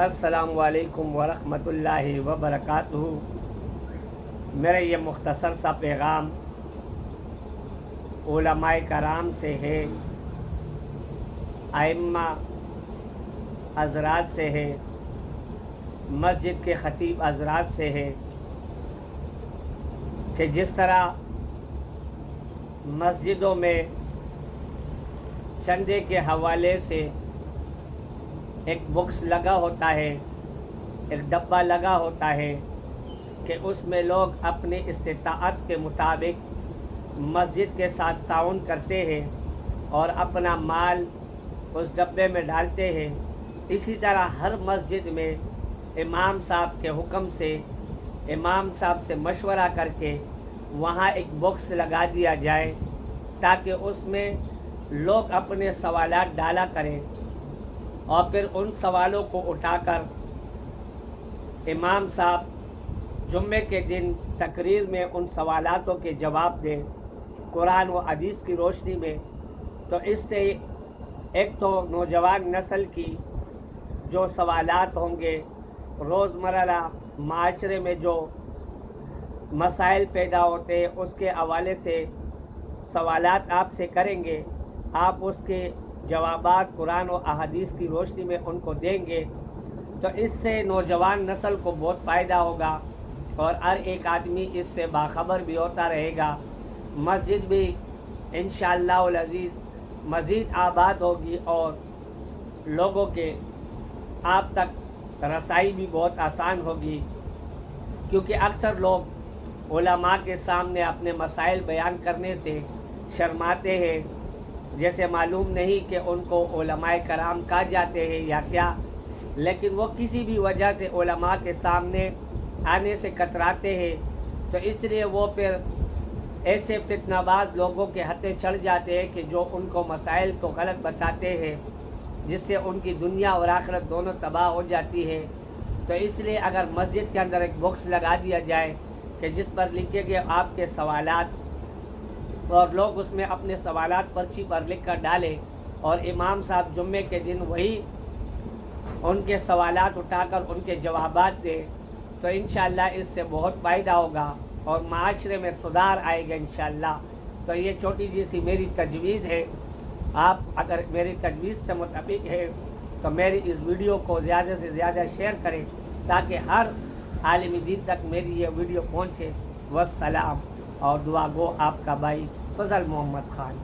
السلام علیکم ورحمۃ اللہ وبرکاتہ۔ میرا یہ مختصر سا پیغام علماء کرام سے ہے، ائمہ حضرات سے ہے، مسجد کے خطیب حضرات سے ہے کہ جس طرح مسجدوں میں چندے کے حوالے سے ایک باکس لگا ہوتا ہے، ایک ڈبہ لگا ہوتا ہے کہ اس میں لوگ اپنی استطاعت کے مطابق مسجد کے ساتھ تعاون کرتے ہیں اور اپنا مال اس ڈبے میں ڈالتے ہیں۔ اسی طرح ہر مسجد میں امام صاحب کے حکم سے، امام صاحب سے مشورہ کر کے وہاں ایک باکس لگا دیا جائے تاکہ اس میں لوگ اپنے سوالات ڈالا کریں اور پھر ان سوالوں کو اٹھا کر امام صاحب جمعے کے دن تقریر میں ان سوالاتوں کے جواب دیں قرآن و حدیث کی روشنی میں۔ تو اس سے ایک تو نوجوان نسل کی جو سوالات ہوں گے، روزمرہ معاشرے میں جو مسائل پیدا ہوتے ہیں اس کے حوالے سے سوالات آپ سے کریں گے، آپ اس کے جوابات قرآن و احادیث کی روشنی میں ان کو دیں گے، تو اس سے نوجوان نسل کو بہت فائدہ ہوگا اور ہر ایک آدمی اس سے باخبر بھی ہوتا رہے گا۔ مسجد بھی انشاءاللہ العزیز مزید آباد ہوگی اور لوگوں کے آپ تک رسائی بھی بہت آسان ہوگی، کیونکہ اکثر لوگ علماء کے سامنے اپنے مسائل بیان کرنے سے شرماتے ہیں، جیسے معلوم نہیں کہ ان کو علماء کرام کہا جاتے ہیں یا کیا، لیکن وہ کسی بھی وجہ سے علماء کے سامنے آنے سے کتراتے ہیں، تو اس لیے وہ پھر ایسے فتنہ باز لوگوں کے ہتھے چڑھ جاتے ہیں کہ جو ان کو مسائل کو غلط بتاتے ہیں، جس سے ان کی دنیا اور آخرت دونوں تباہ ہو جاتی ہے۔ تو اس لیے اگر مسجد کے اندر ایک باکس لگا دیا جائے کہ جس پر لکھے گئے آپ کے سوالات اور لوگ اس میں اپنے سوالات پرچی پر لکھ کر ڈالیں اور امام صاحب جمعے کے دن وہی ان کے سوالات اٹھا کر ان کے جوابات دیں، تو انشاءاللہ اس سے بہت فائدہ ہوگا اور معاشرے میں سدھار آئے گا انشاءاللہ۔ تو یہ چھوٹی جی سی میری تجویز ہے، آپ اگر میری تجویز سے متفق ہے تو میری اس ویڈیو کو زیادہ سے زیادہ شیئر کریں تاکہ ہر عالم دین تک میری یہ ویڈیو پہنچے۔ والسلام، اور دعا گو آپ کا بھائی فضل محمد خان۔